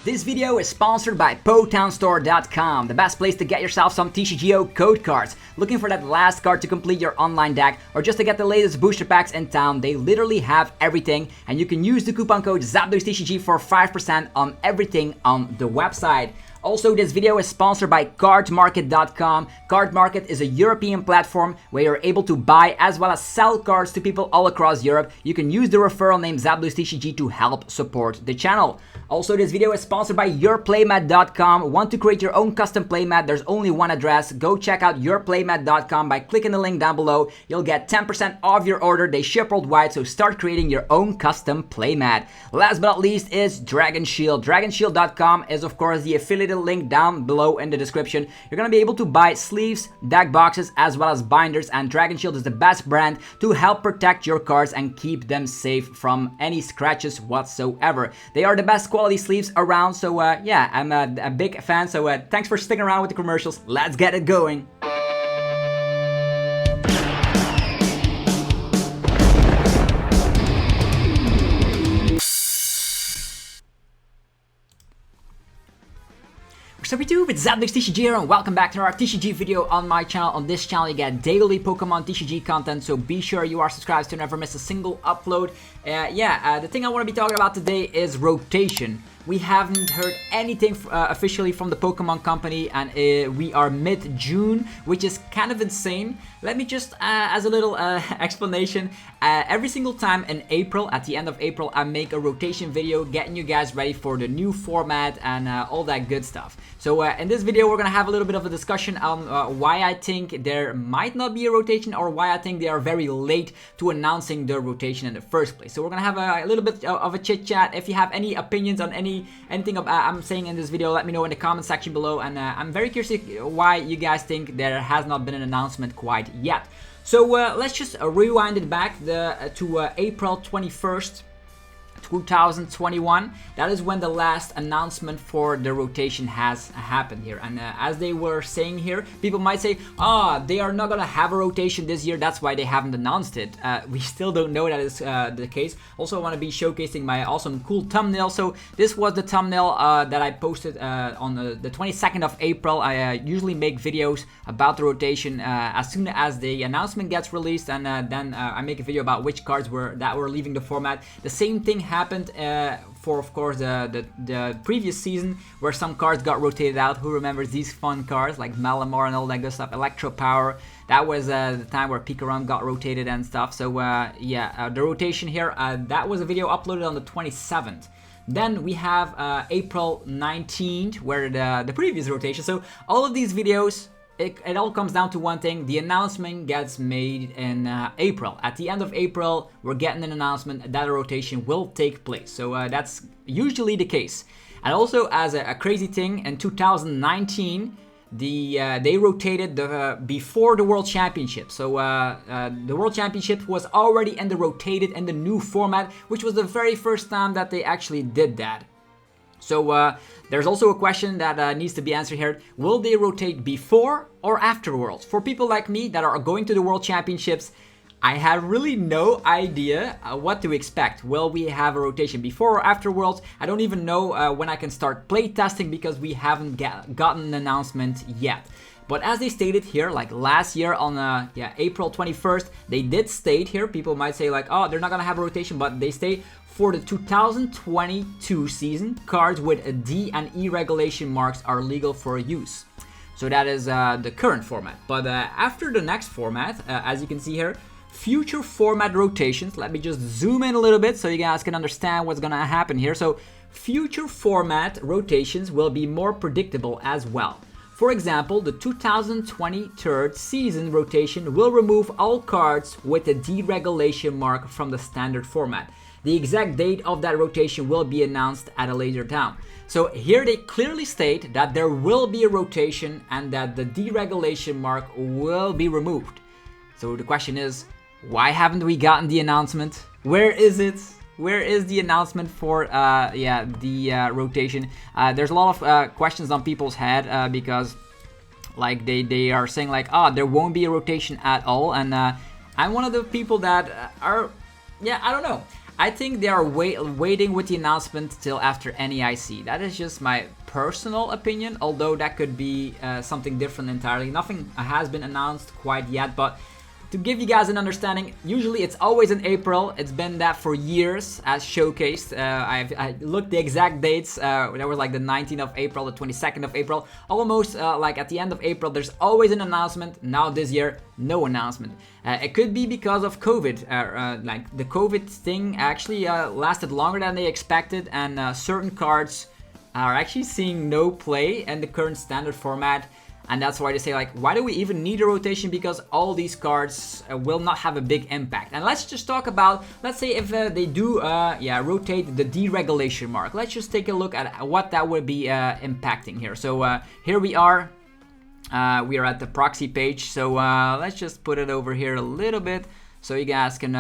This video is sponsored by PotownStore.com, the best place to get yourself some TCGO code cards. Looking for that last card to complete your online deck or just to get the latest booster packs in town, they literally have everything, and you can use the coupon code ZapDoesTCG for 5% on everything on the website. Also, this video is sponsored by cardmarket.com. Cardmarket is a European platform where you're able to buy as well as sell cards to people all across Europe. You can use the referral name ZapDoesTCG to help support the channel. Also, this video is sponsored by yourplaymat.com. Want to create your own custom playmat? There's only one address. Go check out yourplaymat.com by clicking the link down below. You'll get 10% off your order. They ship worldwide, so start creating your own custom playmat. Last but not least is Dragon Shield. DragonShield.com is of course the affiliated link down below in the description. You're gonna be able to buy sleeves, deck boxes, as well as binders, and Dragon Shield is the best brand to help protect your cards and keep them safe from any scratches whatsoever. They are the best quality sleeves around, so yeah, I'm a big fan, so thanks for sticking around with the commercials. Let's get it going. Sup YouTube, it's ZapDoesTCG here, and welcome back to our TCG video on my channel. On this channel you get daily Pokemon TCG content, so be sure you are subscribed to never miss a single upload. The thing I want to be talking about today is rotation. We haven't heard anything officially from the Pokemon company, and we are mid-June, which is kind of insane. Let me just, as a little explanation, every single time in April, at the end of April, I make a rotation video getting you guys ready for the new format and all that good stuff. So in this video, we're going to have a little bit of a discussion on why I think there might not be a rotation, or why I think they are very late to announcing the rotation in the first place. So we're going to have a little bit of a chit chat. If you have any opinions on anything I'm saying in this video, let me know in the comment section below, and I'm very curious why you guys think there has not been an announcement quite yet. So let's just rewind it back to April 21st 2021. That is when the last announcement for the rotation has happened here, and as they were saying here, people might say, they are not gonna have a rotation this year, that's why they haven't announced it. We still don't know that is the case. Also, I want to be showcasing my awesome cool thumbnail. So this was the thumbnail that I posted on the 22nd of April. I usually make videos about the rotation as soon as the announcement gets released, and then I make a video about which cards were leaving the format. The same thing happened for, of course, the previous season, where some cards got rotated out. Who remembers these fun cards like Malamar and all that good stuff? Electro Power. That was the time where Pikarom got rotated and stuff. So the rotation here, that was a video uploaded on the 27th. Then we have April 19th, where the previous rotation. So all of these videos, it all comes down to one thing: the announcement gets made in April. At the end of April, we're getting an announcement that a rotation will take place. So that's usually the case. And also, as a crazy thing, in 2019, they rotated before the World Championship. So the World Championship was already rotated in the new format, which was the very first time that they actually did that. So there's also a question that needs to be answered here. Will they rotate before or after Worlds? For people like me that are going to the World Championships, I have really no idea what to expect. Will we have a rotation before or after Worlds? I don't even know when I can start play testing, because we haven't gotten an announcement yet. But as they stated here, like last year on April 21st, they did state here, people might say like, oh, they're not gonna have a rotation, but they state, for the 2022 season, cards with a D and E regulation marks are legal for use. So that is the current format. But after the next format, as you can see here, future format rotations. Let me just zoom in a little bit so you guys can understand what's gonna happen here. So future format rotations will be more predictable as well. For example, the 2023 season rotation will remove all cards with a deregulation mark from the standard format. The exact date of that rotation will be announced at a later time. So here they clearly state that there will be a rotation and that the deregulation mark will be removed. So the question is, why haven't we gotten the announcement? Where is it? Where is the announcement for the rotation? There's a lot of questions on people's head because like they are saying like, there won't be a rotation at all, and I'm one of the people that are, I don't know. I think they are waiting with the announcement till after NEIC. That is just my personal opinion, although that could be something different entirely. Nothing has been announced quite yet, but to give you guys an understanding, usually it's always in April. It's been that for years as showcased. I looked the exact dates. That was like the 19th of April, the 22nd of April. Almost like at the end of April, there's always an announcement. Now this year, no announcement. It could be because of COVID. Like the COVID thing actually lasted longer than they expected, and certain cards are actually seeing no play in the current standard format. And that's why they say, like, why do we even need a rotation? Because all these cards will not have a big impact. And let's just talk about, let's say if they do, rotate the deregulation mark. Let's just take a look at what that would be impacting here. So here we are. We are at the proxy page. So let's just put it over here a little bit so you guys can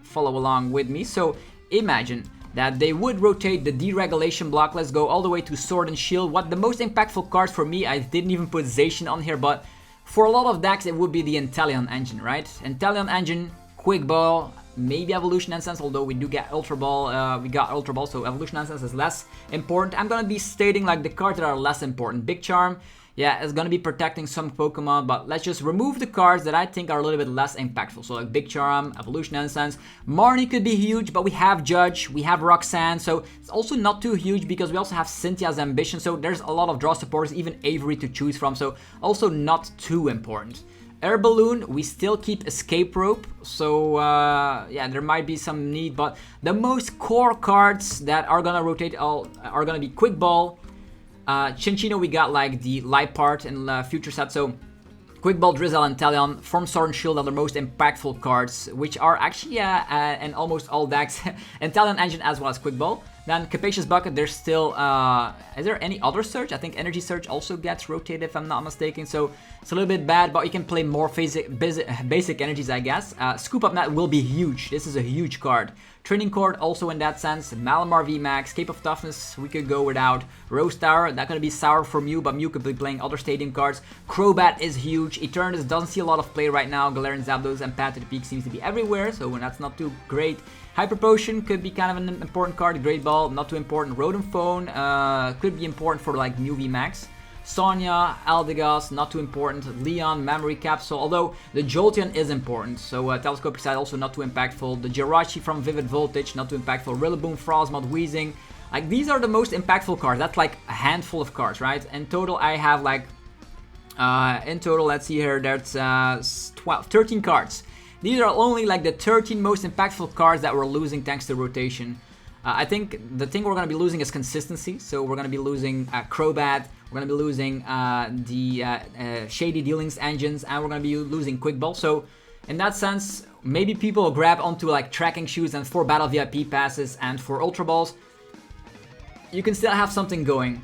follow along with me. So imagine that they would rotate the deregulation block. Let's go all the way to Sword and Shield. What the most impactful cards for me, I didn't even put Zacian on here, but for a lot of decks it would be the Inteleon engine, right? Inteleon engine, Quick Ball, maybe Evolution Essence, although we do get Ultra Ball, we got Ultra Ball, so Evolution Essence is less important. I'm gonna be stating like the cards that are less important. Big Charm, yeah, it's gonna be protecting some Pokemon, but let's just remove the cards that I think are a little bit less impactful. So like Big Charm, Evolution Essence, Marnie could be huge, but we have Judge, we have Roxanne, so it's also not too huge because we also have Cynthia's Ambition, so there's a lot of draw supporters, even Avery to choose from, so also not too important. Air Balloon, we still keep Escape Rope, so yeah, there might be some need, but the most core cards that are gonna rotate are gonna be Quick Ball, Chinchino, we got like the light part in future set, so Quick Ball, Drizzle, and Inteleon from Sword and Shield are the most impactful cards, which are actually in almost all decks. Inteleon engine as well as Quick Ball. Then Capacious Bucket, there's still, is there any other Surge? I think Energy Surge also gets rotated if I'm not mistaken, so it's a little bit bad, but you can play more basic energies, I guess. Scoop Up Net will be huge. This is a huge card. Training Cord also in that sense. Malamar VMAX, Cape of Toughness, we could go without. Rose Tower, that's gonna be sour for Mew, but Mew could be playing other stadium cards. Crobat is huge. Eternus doesn't see a lot of play right now. Galarian Zapdos and Path to the Peak seems to be everywhere, so that's not too great. Hyper Potion could be kind of an important card. Great Ball, not too important. Rodent Phone could be important for like Mew VMAX. Sonya, Eldegoss, not too important. Leon, Memory Capsule, although the Jolteon is important. So Telescopic Sight also not too impactful. The Jirachi from Vivid Voltage, not too impactful. Rillaboom, Frostmoth, Weezing. Like, these are the most impactful cards. That's like a handful of cards, right? In total, I have like, let's see here, there's 13 cards. These are only like the 13 most impactful cards that we're losing thanks to rotation. I think the thing we're going to be losing is consistency. So we're going to be losing Crobat, we're going to be losing the Shady Dealings engines, and we're going to be losing Quick Ball. So in that sense, maybe people will grab onto like tracking shoes and 4 Battle VIP passes, and for Ultra Balls, you can still have something going.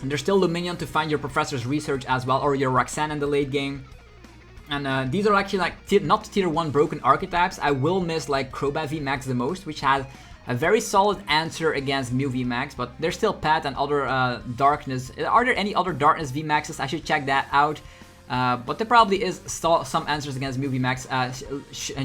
And there's still Luminion to find your Professor's Research as well, or your Roxanne in the late game. And these are actually like not tier 1 broken archetypes. I will miss like Crobat VMAX the most, which has a very solid answer against Mew VMAX, but there's still Pat and other Darkness. Are there any other Darkness VMAXs? I should check that out. But there probably is still some answers against Mew VMAX.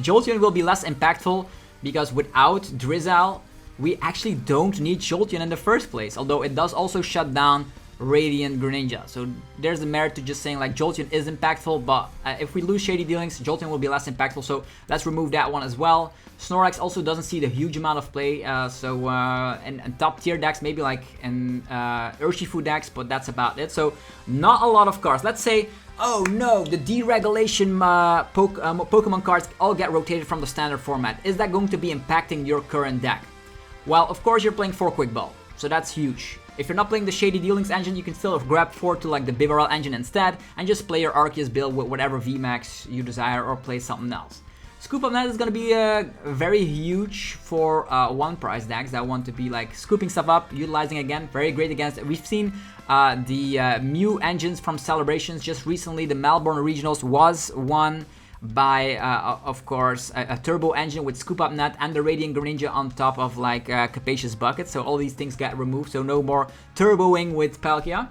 Jolteon will be less impactful because without Drizzle, we actually don't need Jolteon in the first place, although it does also shut down Radiant Greninja. So there's the merit to just saying like Jolteon is impactful, but if we lose Shady Dealings, Jolteon will be less impactful, so let's remove that one as well. Snorlax also doesn't see the huge amount of play, in top tier decks, maybe like in Urshifu decks, but that's about it. So not a lot of cards. Let's say, oh no, the deregulation Pokemon cards all get rotated from the standard format. Is that going to be impacting your current deck? Well, of course you're playing 4 Quick Ball, so that's huge. If you're not playing the Shady Dealings engine, you can still grab 4 to like the Bibarel engine instead, and just play your Arceus build with whatever VMAX you desire, or play something else. Scoop Up Net is going to be very huge for one price decks that want to be like scooping stuff up, utilizing again, very great against. We've seen the Mew engines from Celebrations just recently. The Melbourne Regionals was won by, of course, a turbo engine with Scoop Up Net and the Radiant Greninja on top of like Capacious Bucket. So all these things get removed, so no more turboing with Palkia.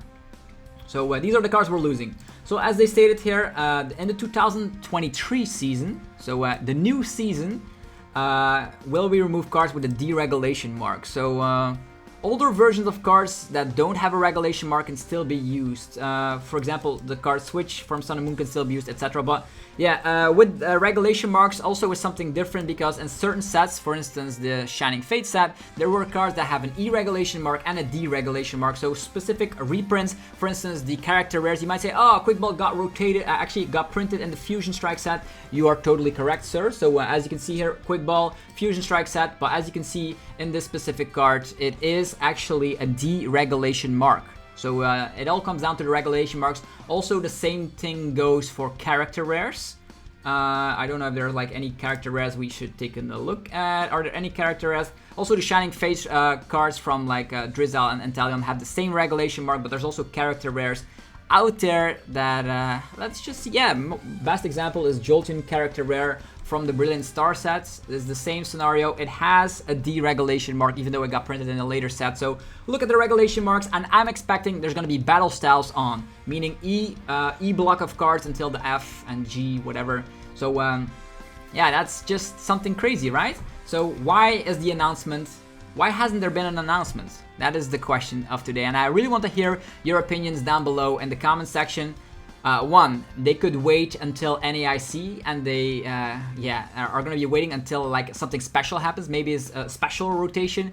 So these are the cards we're losing. So as they stated here, in the 2023 season, so the new season, will we remove cards with a deregulation mark? So older versions of cards that don't have a regulation mark can still be used. For example, the card Switch from Sun and Moon can still be used, etc. But yeah, with regulation marks also is something different, because in certain sets, for instance the Shining Fate set, there were cards that have an E-regulation mark and a deregulation mark. So specific reprints, for instance the character rares, you might say, oh, Quick Ball got rotated, actually got printed in the Fusion Strike set. You are totally correct, sir. So as you can see here, Quick Ball, Fusion Strike set, but as you can see in this specific card, it is actually a deregulation mark. So it all comes down to the regulation marks. Also, the same thing goes for character rares. I don't know if there are like any character rares we should take a look at. Are there any character rares? Also, the Shining Face cards from like Drizzle and Inteleon have the same regulation mark, but there's also character rares out there that let's just see. Yeah, best example is Jolteon character rare from the Brilliant Star sets. This is the same scenario. It has a deregulation mark, even though it got printed in a later set. So look at the regulation marks, and I'm expecting there's going to be Batle Styles on, meaning E block of cards until the F and G, whatever. So yeah, that's just something crazy, right? So why is the announcement? Why hasn't there been an announcement? That is the question of today, and I really want to hear your opinions down below in the comment section. One, they could wait until NAIC, and they yeah, are going to be waiting until like something special happens. Maybe it's a special rotation.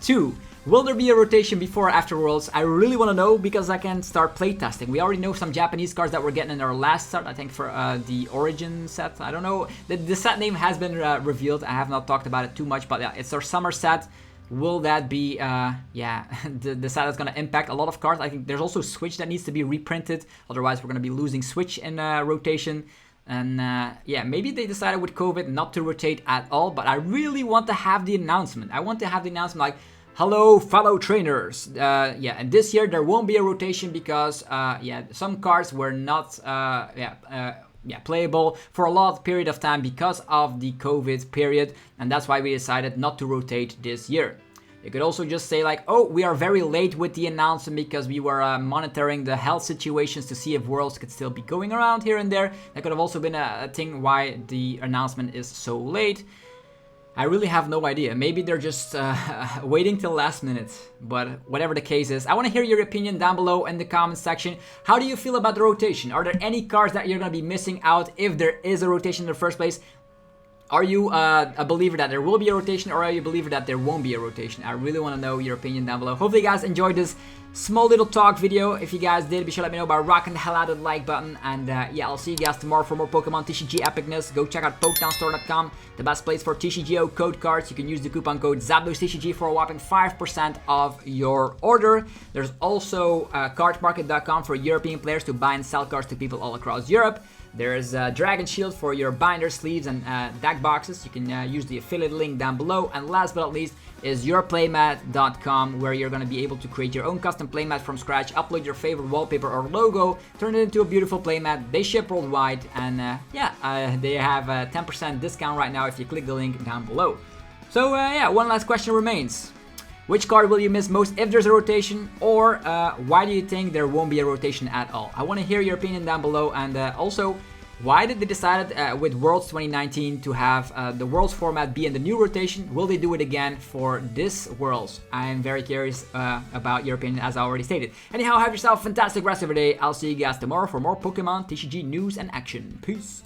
Two, will there be a rotation before or after Worlds? I really want to know, because I can start playtesting. We already know some Japanese cards that we're getting in our last set, I think for the Origin set. I don't know. The set name has been revealed. I have not talked about it too much, but yeah, it's our summer set. Will that be, yeah, the set that's going to impact a lot of cards? I think there's also Switch that needs to be reprinted. Otherwise, we're going to be losing Switch in rotation. And yeah, maybe they decided with COVID not to rotate at all. But I really want to have the announcement. I want to have the announcement like, hello, fellow trainers. Yeah, and this year there won't be a rotation because, yeah, some cards were not, playable for a lot period of time because of the COVID period, and that's why we decided not to rotate this year. You could also just say like, oh, we are very late with the announcement because we were monitoring the health situations to see if Worlds could still be going around here and there. That could have also been a thing why the announcement is so late. I really have no idea. Maybe they're just waiting till last minute. But whatever the case is, I want to hear your opinion down below in the comments section. How do you feel about the rotation? Are there any cards that you're going to be missing out if there is a rotation in the first place? Are you a believer that there will be a rotation, or are you a believer that there won't be a rotation? I really want to know your opinion down below. Hopefully you guys enjoyed this small little talk video. If you guys did, be sure to let me know by rocking the hell out of the like button. And yeah, I'll see you guys tomorrow for more Pokemon TCG epicness. Go check out PokeTownStore.com, the best place for TCGO code cards. You can use the coupon code ZapdosTCG for a whopping 5% of your order. There's also cardmarket.com for European players to buy and sell cards to people all across Europe. There's Dragon Shield for your binders, sleeves, and deck boxes. You can use the affiliate link down below. And last but not least is yourplaymat.com, where you're going to be able to create your own custom playmat from scratch, upload your favorite wallpaper or logo, turn it into a beautiful playmat. They ship worldwide, and yeah, they have a 10% discount right now if you click the link down below. So yeah, one last question remains. Which card will you miss most if there's a rotation, or why do you think there won't be a rotation at all? I want to hear your opinion down below, and also, why did they decide with Worlds 2019 to have the Worlds format be in the new rotation? Will they do it again for this Worlds? I'm very curious about your opinion, as I already stated. Anyhow, have yourself a fantastic rest of your day. I'll see you guys tomorrow for more Pokemon TCG news and action. Peace.